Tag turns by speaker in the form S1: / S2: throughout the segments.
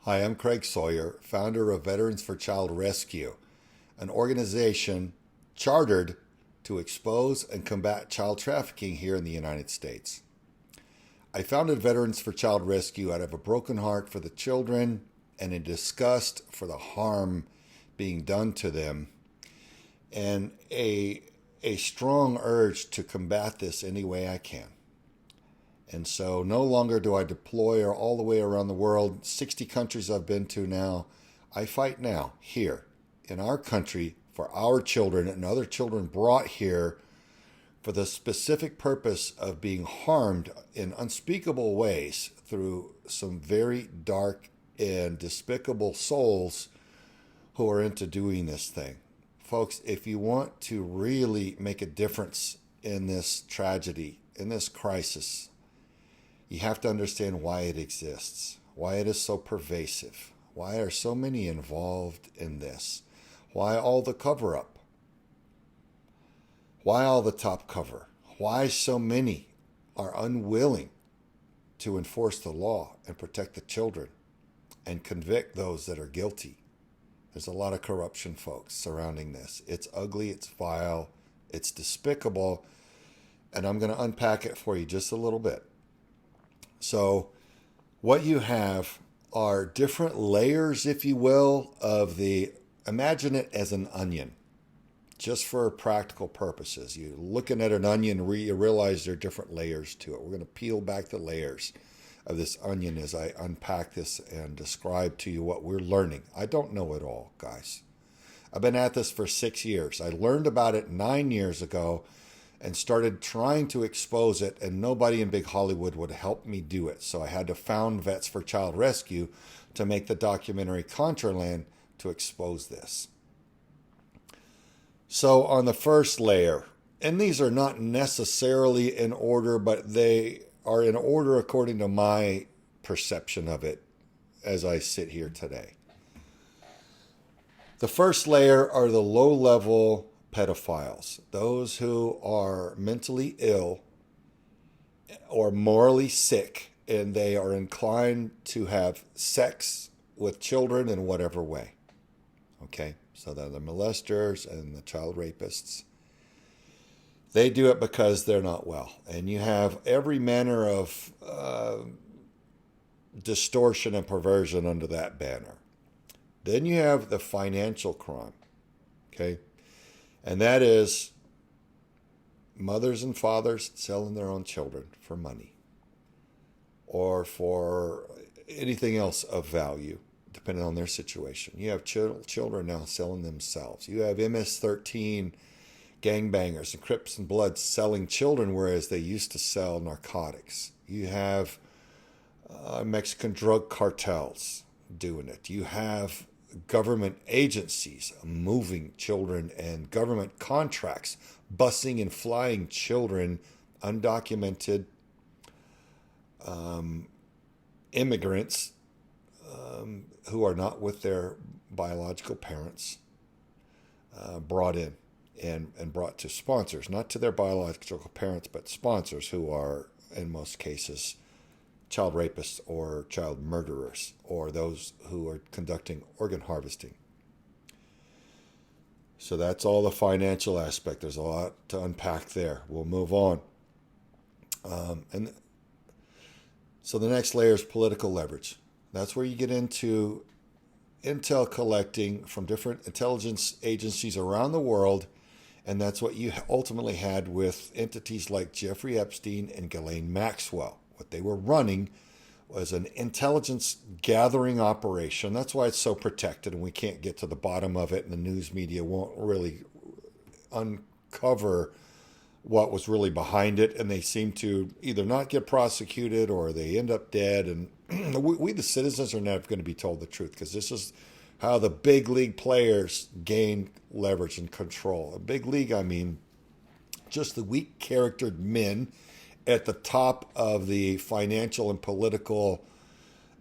S1: Hi, I'm Craig Sawyer, founder of Veterans for Child Rescue, an organization chartered to expose and combat child trafficking here in the United States. I founded Veterans for Child Rescue out of a broken heart for the children and a disgust for the harm being done to them, and a strong urge to combat this any way I can. And so no longer do I deploy all the way around the world, 60 countries I've been to now. I fight now, here, in our country, for our children and other children brought here for the specific purpose of being harmed in unspeakable ways through some very dark and despicable souls who are into doing this thing. Folks, if you want to really make a difference in this tragedy, in this crisis, you have to understand why it exists, why it is so pervasive, why are so many involved in this, why all the cover-up, why all the top cover, why so many are unwilling to enforce the law and protect the children and convict those that are guilty. There's a lot of corruption, folks, surrounding this. It's ugly, it's vile, it's despicable, and I'm going to unpack it for you just a little bit. So what you have are different layers, if you will, imagine it as an onion, just for practical purposes. You're looking at an onion, you realize there are different layers to it. We're going to peel back the layers of this onion as I unpack this and describe to you what we're learning. I don't know it all, guys. I've been at this for 6 years. I learned about it 9 years ago and started trying to expose it, and nobody in big Hollywood would help me do it. So I had to found Vets for Child Rescue to make the documentary Contraland to expose this. So on the first layer, and these are not necessarily in order, but they are in order according to my perception of it as I sit here today. The first layer are the low-level pedophiles, those who are mentally ill or morally sick, and they are inclined to have sex with children in whatever way. Okay, so they're the molesters and the child rapists. They do it because they're not well. And you have every manner of distortion and perversion under that banner. Then you have the financial crime. Okay, and that is mothers and fathers selling their own children for money or for anything else of value, depending on their situation. You have children now selling themselves. You have MS-13 gangbangers and Crips and Bloods selling children, whereas they used to sell narcotics. You have Mexican drug cartels doing it. You have government agencies moving children and government contracts, busing and flying children, undocumented immigrants who are not with their biological parents, brought in and brought to sponsors, not to their biological parents, but sponsors who are, in most cases, child rapists or child murderers or those who are conducting organ harvesting. So that's all the financial aspect. There's a lot to unpack there. We'll move on. And so the next layer is political leverage. That's where you get into intel collecting from different intelligence agencies around the world. And that's what you ultimately had with entities like Jeffrey Epstein and Ghislaine Maxwell. What they were running was an intelligence gathering operation. That's why it's so protected and we can't get to the bottom of it, and the news media won't really uncover what was really behind it, and they seem to either not get prosecuted or they end up dead. And we the citizens are never going to be told the truth, because this is how the big league players gain leverage and control. A big league, I mean just the weak-charactered men at the top of the financial and political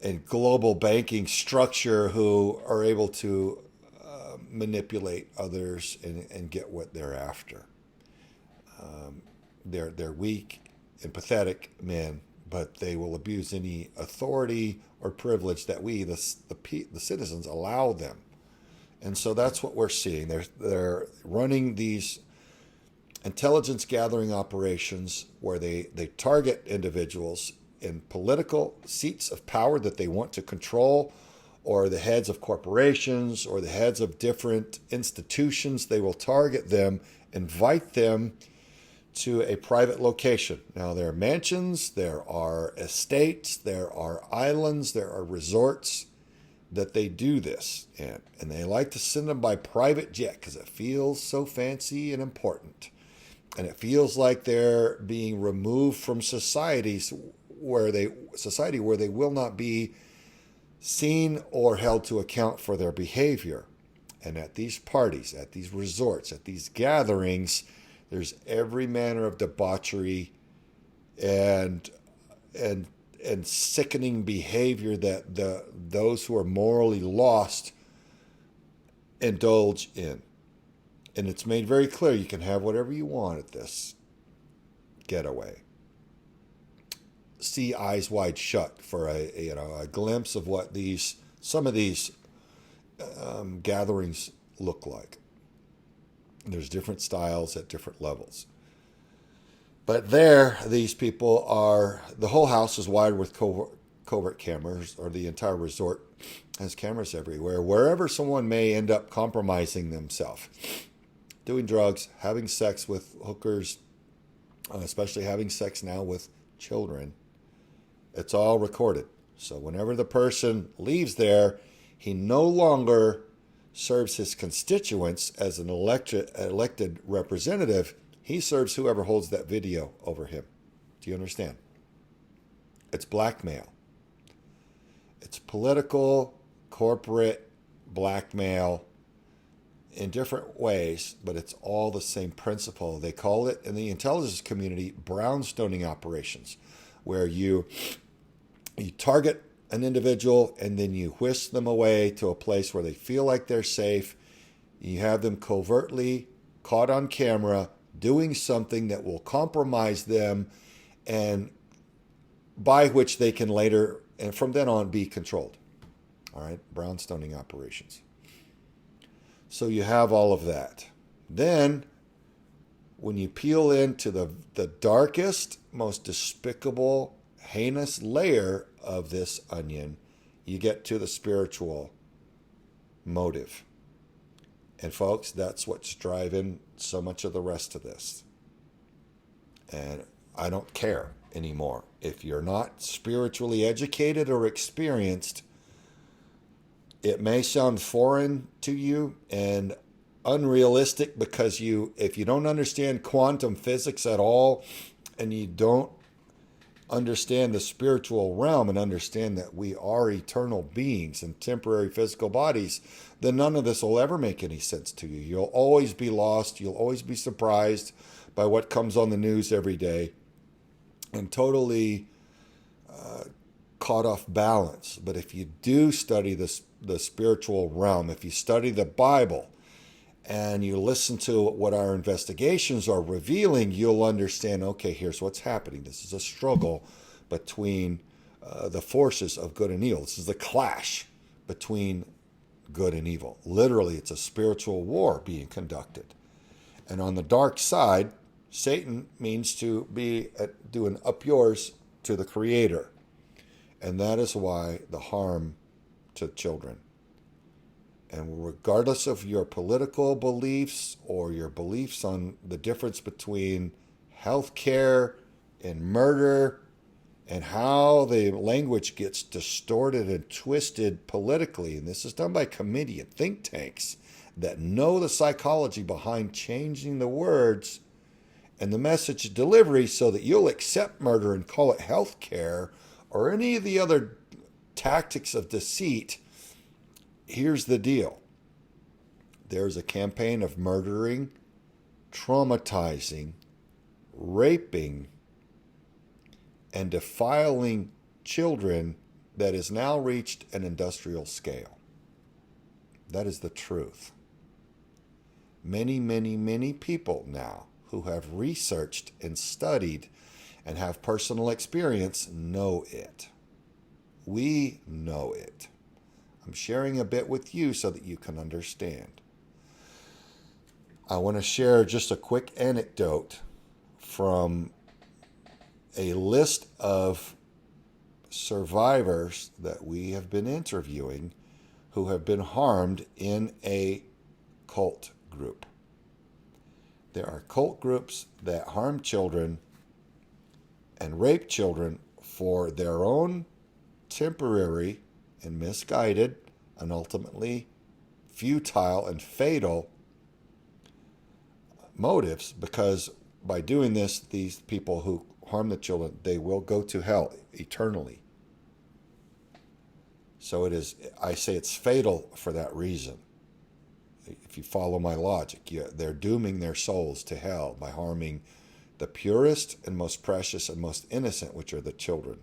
S1: and global banking structure who are able to manipulate others and get what they're after. They're weak and pathetic men but they will abuse any authority or privilege that we, the citizens, allow them. And so that's what we're seeing. They're running these intelligence gathering operations where they target individuals in political seats of power that they want to control, or the heads of corporations, or the heads of different institutions. They will target them, invite them to a private location. Now, there are mansions, there are estates, there are islands, there are resorts that they do this in. And they like to send them by private jet because it feels so fancy and important. And it feels like they're being removed from society where they will not be seen or held to account for their behavior. And at these parties, at these resorts, at these gatherings, there's every manner of debauchery and sickening behavior that those who are morally lost indulge in. And it's made very clear you can have whatever you want at this getaway. See eyes wide shut for a glimpse of what some of these gatherings look like. There's different styles at different levels. But there, these people the whole house is wired with covert cameras, or the entire resort has cameras everywhere, wherever someone may end up compromising themselves, doing drugs, having sex with hookers, especially having sex now with children. It's all recorded. So whenever the person leaves there, he no longer serves his constituents as an elected representative. He serves whoever holds that video over him. Do you understand? It's blackmail. It's political, corporate blackmail in different ways, but it's all the same principle. They call it in the intelligence community brownstoning operations, where you target an individual and then you whisk them away to a place where they feel like they're safe. You have them covertly caught on camera doing something that will compromise them, and by which they can later, and from then on, be controlled. All right, brownstoning operations. So you have all of that. Then, when you peel into the darkest, most despicable, heinous layer of this onion, you get to the spiritual motive. And folks, that's what's driving so much of the rest of this. And I don't care anymore. If you're not spiritually educated or experienced, it may sound foreign to you and unrealistic, because if you don't understand quantum physics at all, and you don't understand the spiritual realm and understand that we are eternal beings in temporary physical bodies, then none of this will ever make any sense to you. You'll always be lost. You'll always be surprised by what comes on the news every day and totally caught off balance. But if you do study the spiritual realm, if you study the Bible, and you listen to what our investigations are revealing, you'll understand, okay, here's what's happening. This is a struggle between the forces of good and evil. This is the clash between good and evil. Literally, it's a spiritual war being conducted. And on the dark side, Satan means to be doing up yours to the Creator. And that is why the harm to children. And regardless of your political beliefs or your beliefs on the difference between healthcare and murder and how the language gets distorted and twisted politically, and this is done by committee and think tanks that know the psychology behind changing the words and the message delivery so that you'll accept murder and call it healthcare or any of the other tactics of deceit. Here's the deal. There's a campaign of murdering, traumatizing, raping, and defiling children that has now reached an industrial scale. That is the truth. Many, many, many people now who have researched and studied and have personal experience know it. We know it. I'm sharing a bit with you so that you can understand. I want to share just a quick anecdote from a list of survivors that we have been interviewing who have been harmed in a cult group. There are cult groups that harm children and rape children for their own temporary and misguided and ultimately futile and fatal motives, because by doing this, these people who harm the children, they will go to hell eternally. So it is, I say it's fatal for that reason. If you follow my logic, they're dooming their souls to hell by harming the purest and most precious and most innocent, which are the children.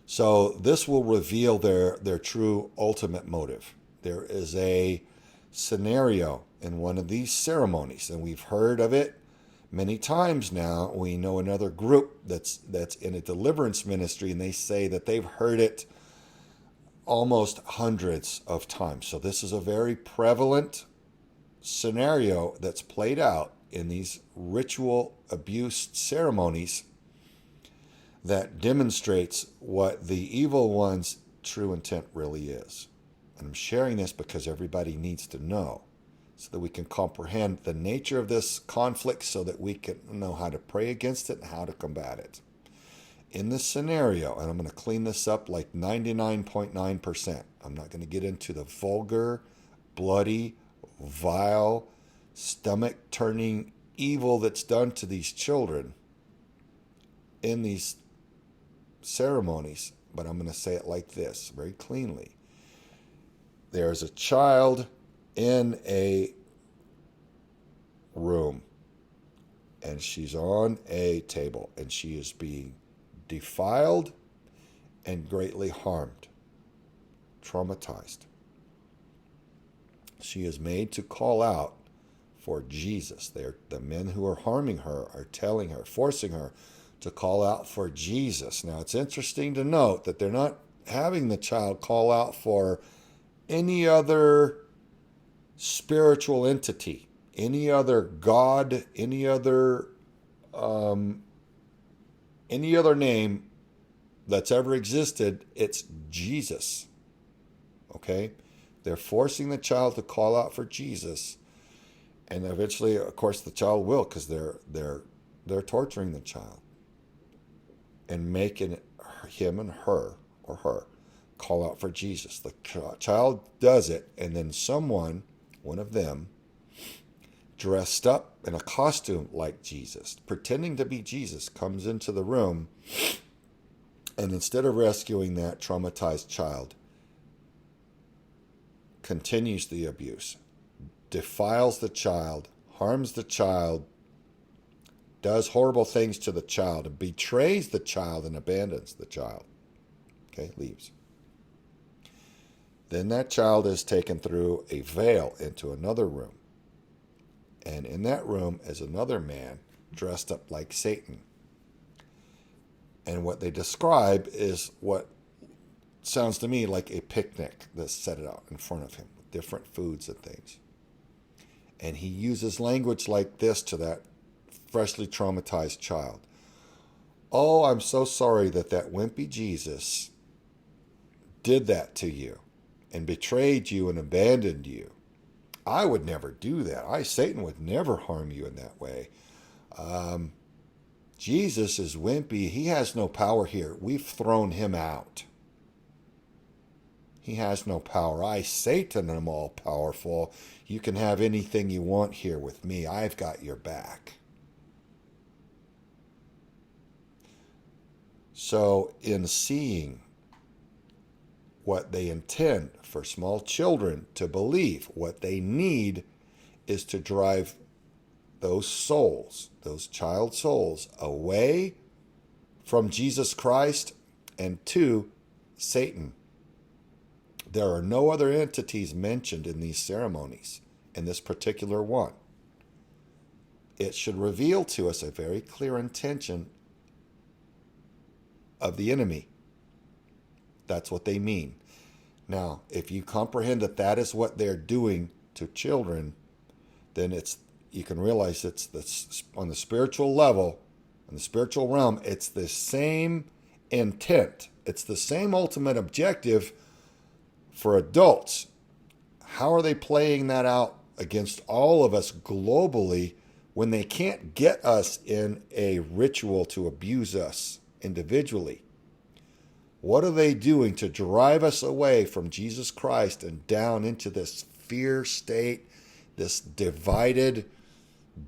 S1: So this will reveal their true ultimate motive. There is a scenario in one of these ceremonies, and we've heard of it many times now. We know another group that's in a deliverance ministry, and they say that they've heard it almost hundreds of times. So this is a very prevalent scenario that's played out in these ritual abuse ceremonies that demonstrates what the evil one's true intent really is. And I'm sharing this because everybody needs to know, so that we can comprehend the nature of this conflict, so that we can know how to pray against it and how to combat it. In this scenario, and I'm going to clean this up like 99.9%. I'm not going to get into the vulgar, bloody, vile, stomach-turning evil that's done to these children in these ceremonies, but I'm going to say it like this, very cleanly. There's a child in a room, and she's on a table, and she is being defiled and greatly harmed, traumatized. She is made to call out for Jesus. The men who are harming her are telling her, forcing her to call out for Jesus. Now, it's interesting to note that they're not having the child call out for any other spiritual entity, any other God, any other name that's ever existed. It's Jesus. Okay? They're forcing the child to call out for Jesus, and eventually, of course, the child will, because they're torturing the child and making him and her, or her, call out for Jesus. The child does it, and then someone, one of them, dressed up in a costume like Jesus, pretending to be Jesus, comes into the room, and instead of rescuing that traumatized child, continues the abuse, defiles the child, harms the child, does horrible things to the child, and betrays the child and abandons the child. Okay, leaves. Then that child is taken through a veil into another room. And in that room is another man dressed up like Satan. And what they describe is what sounds to me like a picnic that's set out in front of him with different foods and things. And he uses language like this to that freshly traumatized child. Oh, I'm so sorry that wimpy Jesus did that to you and betrayed you and abandoned you. I would never do that. Satan would never harm you in that way. Jesus is wimpy. He has no power here. We've thrown him out. He has no power. Satan, am all powerful. You can have anything you want here with me. I've got your back. So in seeing what they intend for small children to believe, what they need is to drive those souls, those child souls, away from Jesus Christ and to Satan. There are no other entities mentioned in these ceremonies, in this particular one. it should reveal to us a very clear intention of the enemy. That's what they mean. Now, if you comprehend that that is what they're doing to children, then you can realize it's on the spiritual level, in the spiritual realm, it's the same intent. It's the same ultimate objective for adults. How are they playing that out against all of us globally when they can't get us in a ritual to abuse us individually? What are they doing to drive us away from Jesus Christ and down into this fear state, this divided,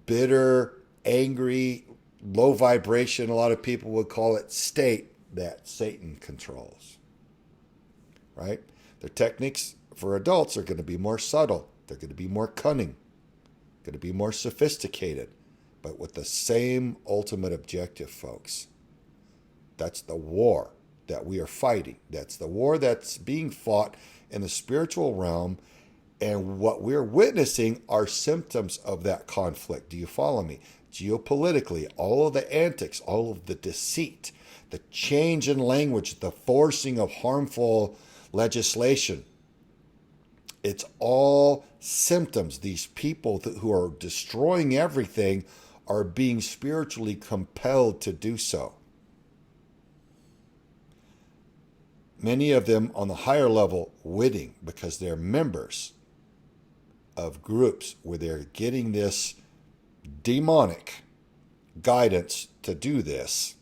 S1: bitter, angry, low vibration, a lot of people would call it, state that Satan controls? Right? Their techniques for adults are going to be more subtle. They're going to be more cunning, going to be more sophisticated, but with the same ultimate objective, folks. That's the war that we are fighting. That's the war that's being fought in the spiritual realm. And what we're witnessing are symptoms of that conflict. Do you follow me? Geopolitically, all of the antics, all of the deceit, the change in language, the forcing of harmful legislation. It's all symptoms. These people who are destroying everything are being spiritually compelled to do so. Many of them on the higher level witting because they're members of groups where they're getting this demonic guidance to do this.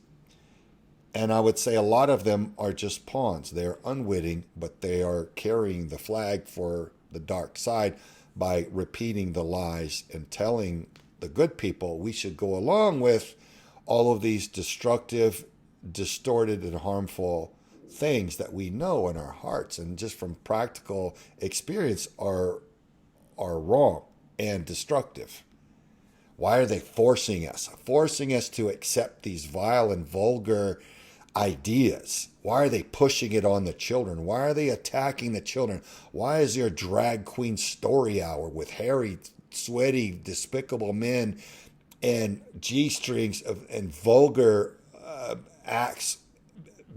S1: And I would say a lot of them are just pawns. They're unwitting, but they are carrying the flag for the dark side by repeating the lies and telling the good people we should go along with all of these destructive, distorted, and harmful things that we know in our hearts and just from practical experience are wrong and destructive. Why are they forcing us to accept these vile and vulgar ideas? Why are they pushing it on the children? Why are they attacking the children? Why is there a drag queen story hour with hairy, sweaty, despicable men and G-strings and vulgar acts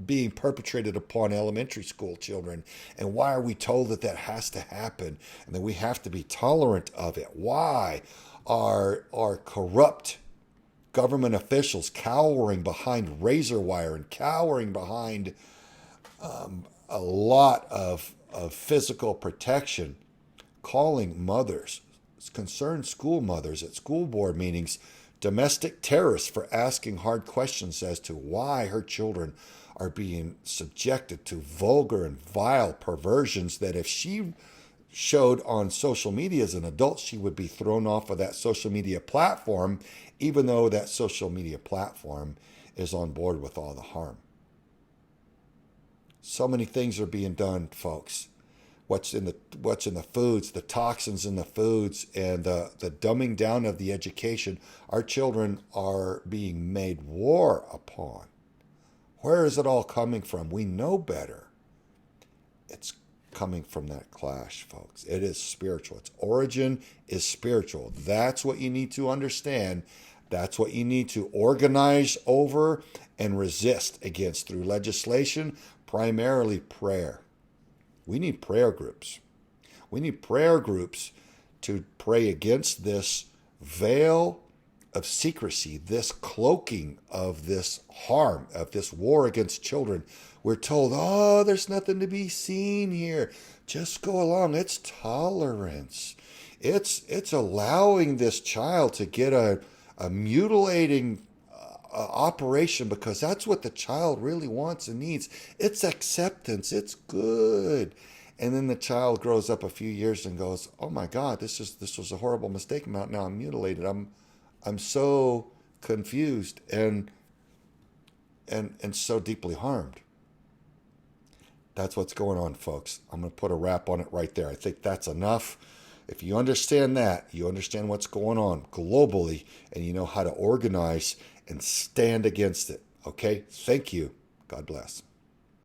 S1: being perpetrated upon elementary school children? And why are we told that that has to happen and that we have to be tolerant of it? Why are corrupt government officials cowering behind razor wire and cowering behind a lot of physical protection, calling mothers, concerned school mothers at school board meetings, domestic terrorists for asking hard questions as to why her children are being subjected to vulgar and vile perversions that if she showed on social media as an adult, she would be thrown off of that social media platform, even though that social media platform is on board with all the harm. So many things are being done, folks. What's in the foods, the toxins in the foods, and the dumbing down of the education. Our children are being made war upon. Where is it all coming from? We know better. It's coming from that clash, folks. It is spiritual. Its origin is spiritual. That's what you need to understand. That's what you need to organize over and resist against through legislation, primarily prayer. We need prayer groups. We need prayer groups to pray against this veil of secrecy, this cloaking of this harm, of this war against children. We're told, oh, there's nothing to be seen here. Just go along. It's tolerance. It's allowing this child to get a mutilating operation because that's what the child really wants and needs. It's acceptance. It's good. And then the child grows up a few years and goes, oh my God, this was a horrible mistake. Now I'm mutilated. I'm so confused and so deeply harmed. That's what's going on, folks. I'm going to put a wrap on it right there. I think that's enough. If you understand that, you understand what's going on globally, and you know how to organize and stand against it. Okay? Thank you. God bless.